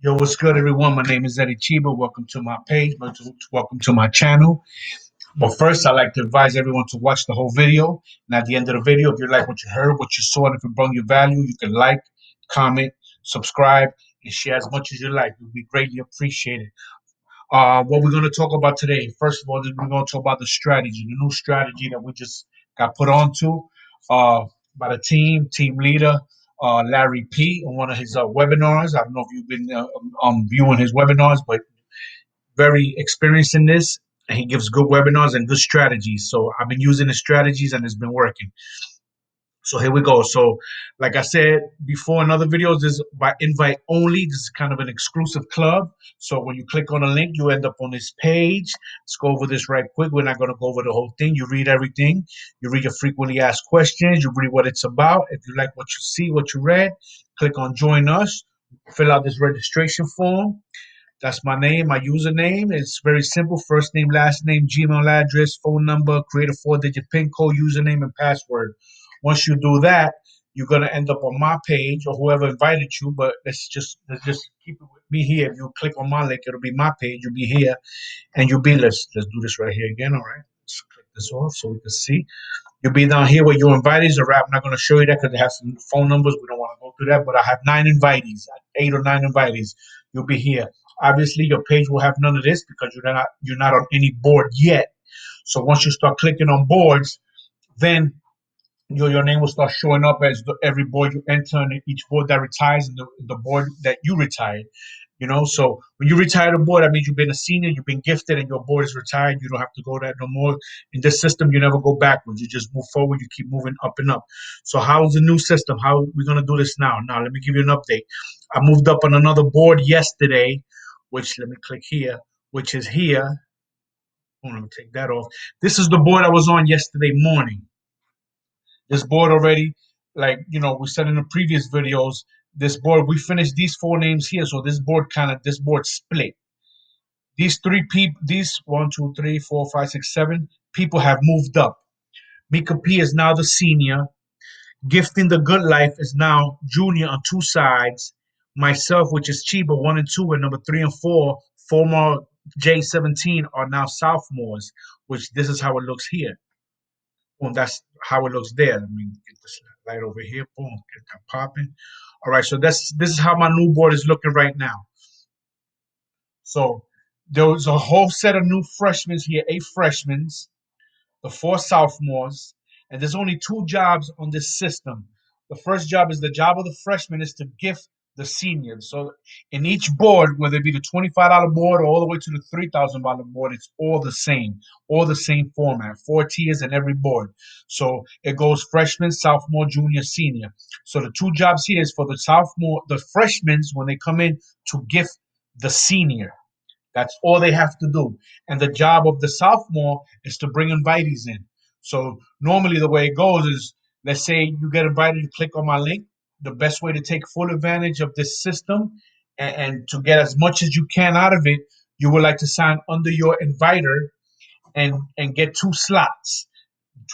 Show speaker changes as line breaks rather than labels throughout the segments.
Yo, what's good, everyone? My name is Eddie Chiba. Welcome to my page. Welcome to my channel. But first, I'd like to advise everyone to watch the whole video. And at the end of the video, if you like what you heard, what you saw, and if it brought you value, you can like, comment, subscribe, and share as much as you like. It would be greatly appreciated. What we're going to talk about today, first of all, is we're going to talk about the strategy, the new strategy that we just got put onto by the team leader, Larry P. on one of his webinars. I don't know if you've been viewing his webinars, but very experienced in this. And he gives good webinars and good strategies. So I've been using the strategies and it's been working. So here we go. So, like I said before in other videos, this is by invite only. This is kind of an exclusive club. So when you click on a link, you end up on this page. Let's go over this right quick. We're not going to go over the whole thing. You read everything. You read your frequently asked questions. You read what it's about. If you like what you see, what you read, click on join us. Fill out this registration form. That's my name, my username. It's very simple. First name, last name, Gmail address, phone number, create a 4-digit PIN code, username, and password. Once you do that, you're gonna end up on my page or whoever invited you. But let's just keep it with me here. If you click on my link, it'll be my page. You'll be here, and you'll be let's do this right here again. All right, let's click this off so we can see. You'll be down here where your invitees are at. I'm not going to show you that because they have some phone numbers. We don't want to go through that, but I have 9 invitees, 8 or 9 invitees. You'll be here. Obviously, your page will have none of this because you're not on any board yet. So once you start clicking on boards, then your name will start showing up as every board you enter and each board that retires and the board that you retired. So when you retire the board, that means you've been a senior, you've been gifted, and your board is retired. You don't have to go that no more. In this system, you never go backwards. You just move forward. You keep moving up and up. So how's the new system? How are we gonna do this now? Now let me give you an update. I moved up on another board yesterday, which let me click here, which is here. Oh, let me take that off. This is the board I was on yesterday morning. This board already, like we said in the previous videos, this board we finished these 4 names here. So this board split. These 3 people, these 1, 2, 3, 4, 5, 6, 7 people have moved up. Mika P is now the senior. Gifting the Good Life is now junior on 2 sides. Myself, which is Chiba 1 and 2, and number 3 and 4, former J17 are now sophomores, which this is how it looks here. Boom, that's how it looks there. Let me get this light over here. Boom, get that popping. All right, so this is how my new board is looking right now. So there was a whole set of new freshmen here, 8 freshmen, the 4 sophomores, and there's only 2 jobs on this system. The first job is the job of the freshman is to gift the seniors. So in each board, whether it be the $25 board or all the way to the $3,000 board, it's all the same format, 4 tiers in every board. So it goes freshman, sophomore, junior, senior. So the 2 jobs here is for the freshmen when they come in to gift the senior. That's all they have to do. And the job of the sophomore is to bring invitees in. So normally the way it goes is, let's say you get invited, you click on my link. The best way to take full advantage of this system and to get as much as you can out of it, you would like to sign under your inviter and get 2 slots.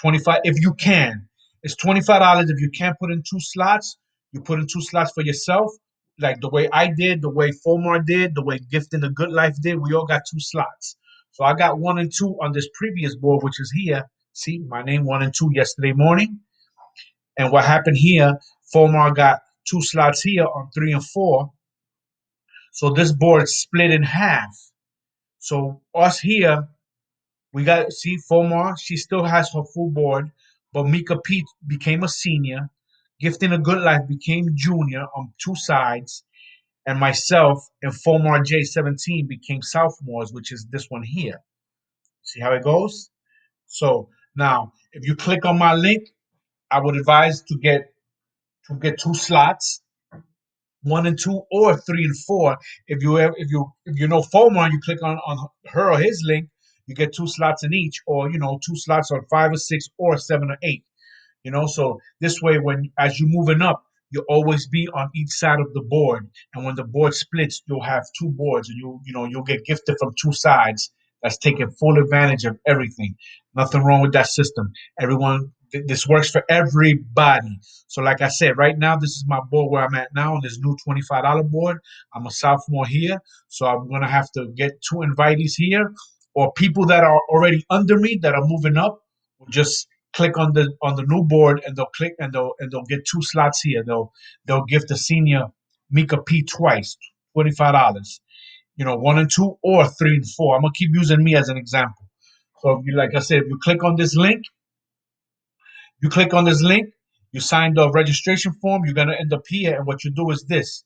25 if you can. It's $25 if you can't put in 2 slots. You put in 2 slots for yourself, like the way I did, the way Fomar did, the way Gifting the Good Life did. We all got 2 slots. So I got 1 and 2 on this previous board, which is here. See my name 1 and 2 yesterday morning. And what happened here? Fomar got 2 slots here on 3 and 4. So this board split in half. So us here, we got see Fomar. She still has her full board, but Mika Pete became a senior. Gifting a Good Life became junior on 2 sides, and myself and Fomar J17 became sophomores, which is this one here. See how it goes? So now, if you click on my link, I would advise to get 2 slots, 1 and 2, or 3 and 4. If you know FOMO, you click on her or his link, you get 2 slots in each, or 2 slots on 5 or 6 or 7 or 8. So this way, when as you're moving up, you'll always be on each side of the board, and when the board splits, you'll have 2 boards, and you'll get gifted from 2 sides. That's taking full advantage of everything. Nothing wrong with that system. Everyone This works for everybody. So, like I said, right now, this is my board where I'm at now on this new $25 board. I'm a sophomore here, so I'm gonna have to get two invitees here, or people that are already under me that are moving up. Will just click on the new board, and they'll click and they'll get two slots here. They'll give the senior Mika P twice, $25. One and two, or three and four. I'm gonna keep using me as an example. So, if you, like I said, if you click on this link, you sign the registration form, you're gonna end up here, and what you do is this.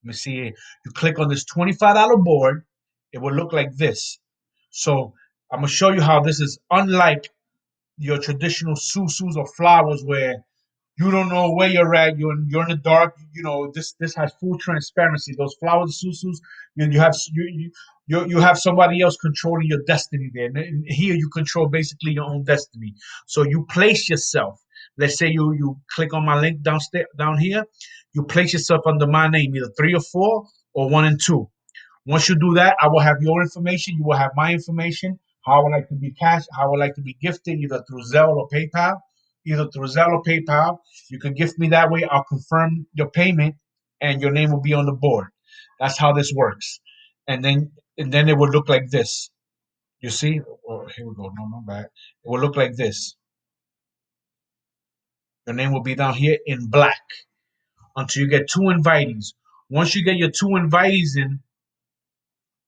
Let me see here. You click on this $25 board, it will look like this. So I'm gonna show you how this is unlike your traditional susus or flowers where you don't know where you're at. You're in the dark. This has full transparency. Those flowers, susus, you have somebody else controlling your destiny there. And here you control basically your own destiny. So you place yourself. Let's say you click on my link down here. You place yourself under my name, either three or four, or one and two. Once you do that, I will have your information. You will have my information. How I would like to be cash, how I would like to be gifted, either through Zelle or PayPal. Either through Zelle or PayPal. You can gift me that way. I'll confirm your payment, and your name will be on the board. That's how this works. And then it would look like this. You see? Oh, here we go. No, my bad. It will look like this. Your name will be down here in black until you get two invitees. Once you get your two invitees in,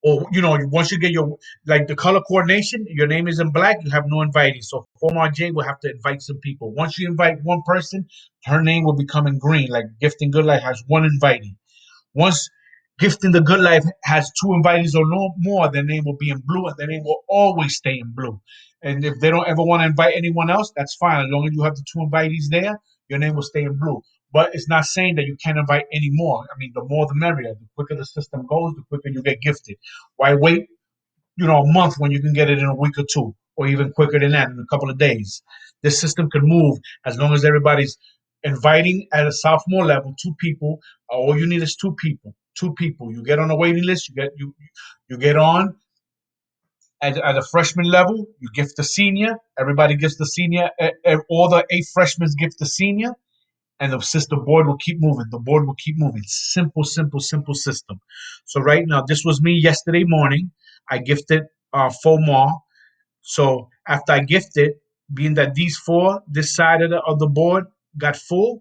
or once you get your like the color coordination, your name is in black, you have no invitees. So Former J will have to invite some people. Once you invite one person, her name will become in green. Like Gifting Good Life has one invitee. Once Gifting the Good Life has two invitees or no more, their name will be in blue, and their name will always stay in blue. And if they don't ever want to invite anyone else, that's fine. As long as you have the two invitees there, your name will stay in blue. But it's not saying that you can't invite any more. I mean, the more the merrier. The quicker the system goes, the quicker you get gifted. Why wait, a month when you can get it in a week or two, or even quicker than that in a couple of days? This system can move as long as everybody's inviting at a sophomore level, two people. All you need is two people. Two people. You get on a waiting list. You get on at a freshman level. You gift the senior. Everybody gets the senior. All the eight freshmen gift the senior, and the board will keep moving. The board will keep moving. Simple, simple, simple system. So right now, this was me yesterday morning. I gifted FOMAR. So after I gifted, being that these four, this side of the board got full,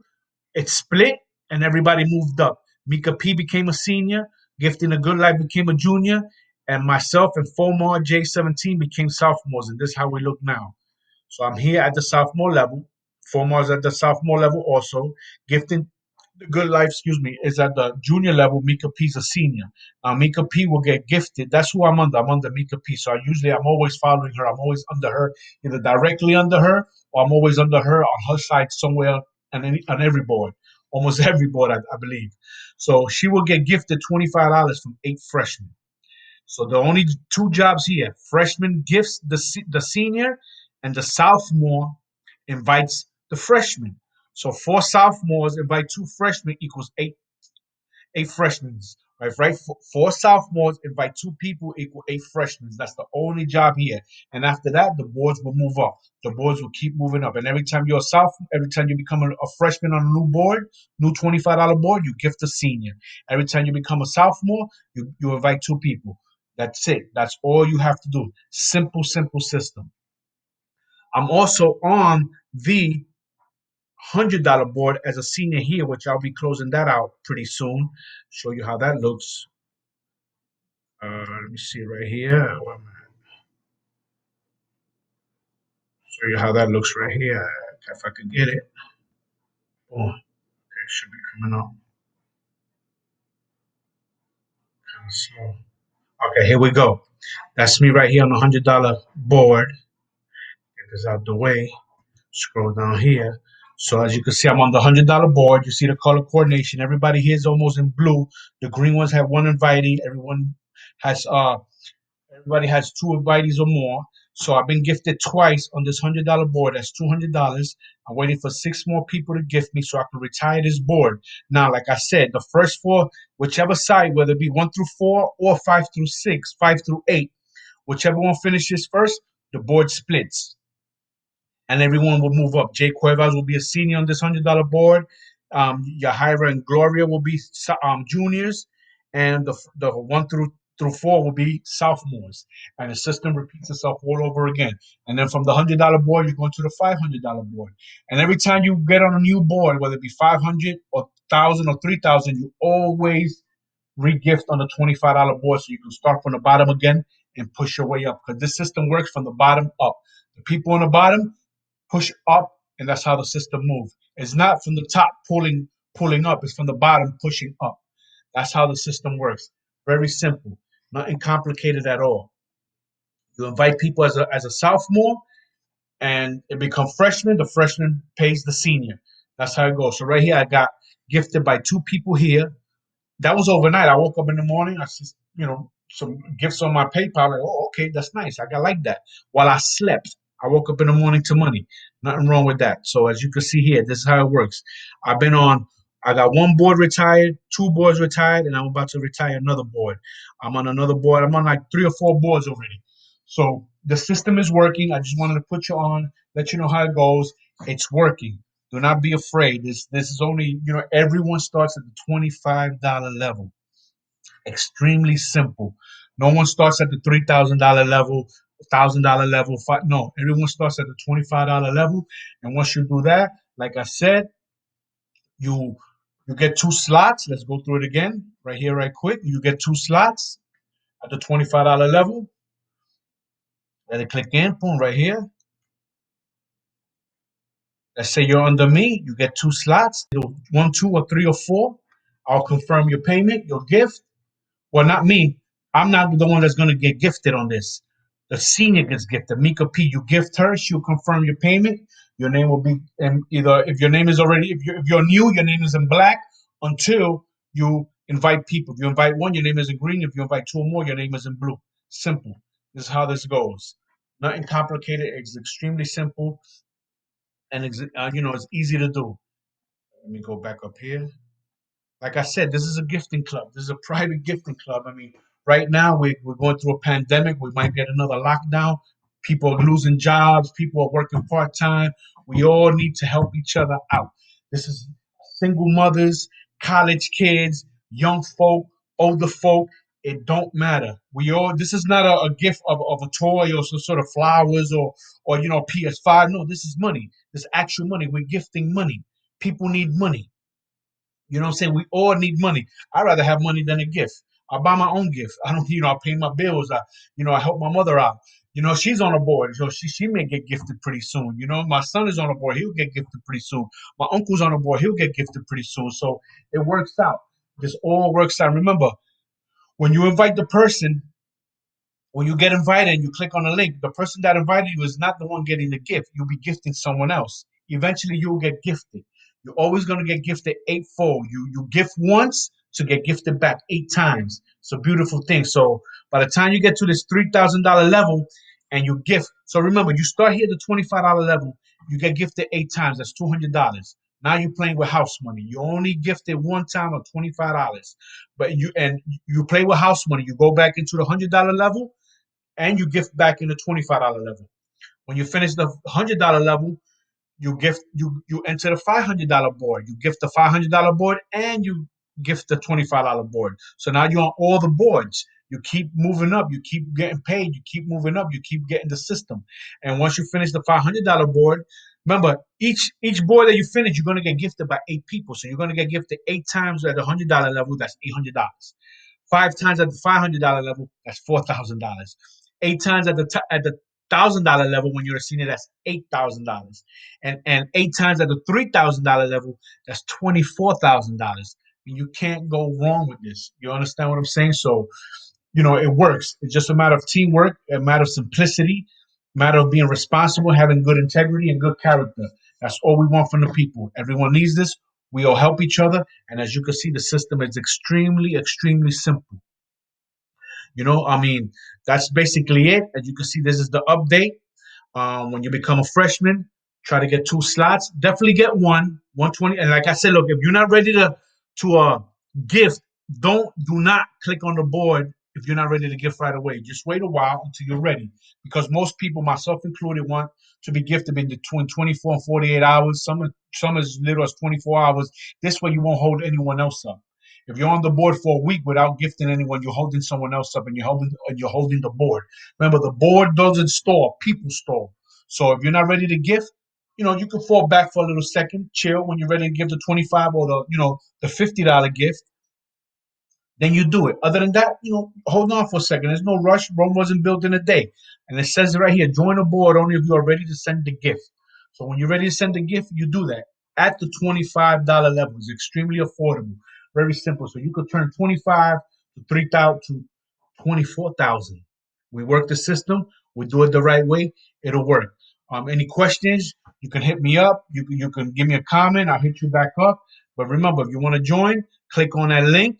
it split and everybody moved up. Mika P became a senior, Gifting a Good Life became a junior, and myself and Fomar J17 became sophomores. And this is how we look now. So I'm here at the sophomore level. Fomar's at the sophomore level also. Gifting the Good Life, excuse me, is at the junior level. Mika P's a senior. Now Mika P will get gifted. That's who I'm under. I'm under Mika P. So I'm always following her. I'm always under her, either directly under her, or I'm always under her on her side somewhere on every board, almost every board, I believe. So she will get gifted $25 from eight freshmen. So the only two jobs here: freshman gifts the senior, and the sophomore invites the freshman. So four sophomores invite two freshmen equals eight freshmen. Right? Four sophomores invite two people equal eight freshmen. That's the only job here. And after that, the boards will move up. The boards will keep moving up. And every time you become a freshman on a new board, new $25 board, you gift a senior. Every time you become a sophomore, you invite two people. That's it. That's all you have to do. Simple, simple system. I'm also on the $100 board as a senior here, which I'll be closing that out pretty soon. Show you how that looks. Let me see right here. Show you how that looks right here. If I can get it. Oh, okay, it should be coming up. Kind of slow. Okay, here we go. That's me right here on the $100 board. Get this out the way. Scroll down here. So as you can see, I'm on the $100 board. You see the color coordination. Everybody here is almost in blue. The green ones have one invitee. Has everybody has two invitees or more. So I've been gifted twice on this $100 board. That's $200. I'm waiting for six more people to gift me so I can retire this board. Now, like I said, the first four, whichever side, whether it be 1 through 4 or 5 through 6, 5 through 8, whichever one finishes first, the board splits. and everyone will move up. Jay Cuevas will be a senior on this $100 board. Yahira and Gloria will be juniors, and the one through four will be sophomores. And the system repeats itself all over again. And then from the $100 board, you go into the $500 board. And every time you get on a new board, whether it be 500 or 1,000 or 3,000, you always regift on the $25 board, so you can start from the bottom again and push your way up. Because this system works from the bottom up. The people on the bottom push up, and that's how the system moves. It's not from the top pulling up, it's from the bottom pushing up. That's how the system works. Very simple, nothing complicated at all. You invite people as a sophomore, and it become freshman. The freshman pays the senior. That's how it goes. So right here, I got gifted by two people here. That was overnight. I woke up in the morning. I see, some gifts on my PayPal. Like, oh, okay, that's nice. I got like that. While I slept, I woke up in the morning to money. Nothing wrong with that. So as you can see here, this is how it works. I've been on. I got one board retired, two boards retired, and I'm about to retire another board. I'm on another board. I'm on like 3 or 4 boards already. So the system is working. I just wanted to put you on, let you know how it goes. It's working. Do not be afraid. This is only, everyone starts at the $25 level. Extremely simple. No one starts at the $3,000 level, $1,000 level. No, everyone starts at the $25 level. And once you do that, like I said, you you get 2 slots. Let's go through it again right here, right quick. You get 2 slots at the $25 level. Let it click in, boom, right here. Let's say you're under me, you get 2 slots, 1, 2, or 3 or 4. I'll confirm your payment, your gift. Well, not me. I'm not the one that's going to get gifted on this. The senior gets gifted. Mika P, you gift her. She'll confirm your payment. Your name will be either, if your name is already, if you're new, your name is in black until you invite people. If you invite one, your name is in green. If you invite two or more, your name is in blue. Simple. This is how this goes. Nothing complicated. It's extremely simple, and it's easy to do. Let me go back up here. Like I said, this is a gifting club. This is a private gifting club. I mean, right now we're going through a pandemic. We might get another lockdown. People are losing jobs. People are working part time. We all need to help each other out. This is single mothers, college kids, young folk, older folk. It don't matter. We all. This is not a gift of a toy or some sort of flowers or PS5. No, this is money. This actual money. We're gifting money. People need money. You know what I'm saying? We all need money. I'd rather have money than a gift. I buy my own gift. I don't, I pay my bills. I help my mother out. She's on a board. So she may get gifted pretty soon. My son is on a board. He'll get gifted pretty soon. My uncle's on a board. He'll get gifted pretty soon. So it works out. This all works out. Remember, when you invite the person, when you get invited and you click on the link, the person that invited you is not the one getting the gift. You'll be gifting someone else. Eventually, you'll get gifted. You're always going to get gifted eightfold. You gift once to get gifted back 8 times. It's a beautiful thing. So by the time you get to this $3,000 level and you gift, so remember, you start here at the $25 level, you get gifted 8 times. That's $200. Now you're playing with house money. You only gifted one time of $25, but you play with house money. You go back into the $100 level and you gift back in the $25 level. When you finish the $100 level, you enter the $500 board. You gift the $500 board and you gift the $25 board. So now you're on all the boards. You keep moving up. You keep getting paid. You keep moving up. You keep getting the system. And once you finish the $500 board, remember each board that you finish, you're gonna get gifted by 8 people. So you're gonna get gifted 8 times at the $100 level. That's $800. 5 times at the $500 level, that's $4,000. 8 times at the $1,000 level when you're a senior, that's $8,000. And 8 times at the $3,000 level, that's $24,000. You can't go wrong with this. You understand what I'm saying? So it works. It's just a matter of teamwork, a matter of simplicity, a matter of being responsible, having good integrity and good character. That's all we want from the people. Everyone needs this. We all help each other. And as you can see, the system is extremely, extremely simple. I mean, that's basically it. As you can see, this is the update. When you become a freshman, try to get 2 slots. Definitely get 120. And like I said, look, if you're not ready to gift, do not click on the board if you're not ready to gift right away. Just wait a while until you're ready, because most people, myself included, want to be gifted in between 24 and 48 hours. Some as little as 24 hours. This way, you won't hold anyone else up. If you're on the board for a week without gifting anyone, you're holding someone else up, and you're holding the board. Remember, the board doesn't store; people store. So if you're not ready to gift, you can fall back for a little second, chill. When you're ready to give the 25 or the $50 gift, then you do it. Other than that, hold on for a second. There's no rush. Rome wasn't built in a day. And it says it right here, join a board only if you are ready to send the gift. So when you're ready to send the gift, you do that at the $25 level. It's extremely affordable. Very simple. So you could turn 25 to 3,000 to 24,000. We work the system. We do it the right way. It'll work. Any questions, you can hit me up. You can give me a comment. I'll hit you back up. But remember, if you want to join, click on that link,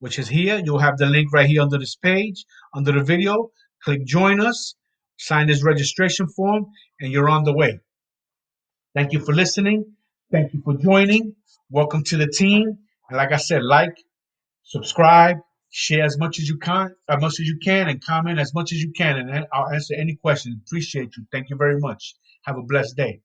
which is here. You'll have the link right here under this page, under the video. Click join us, sign this registration form, and you're on the way. Thank you for listening. Thank you for joining. Welcome to the team. And like I said, like, subscribe, share as much as you can, and comment as much as you can. And I'll answer any questions. Appreciate you. Thank you very much. Have a blessed day.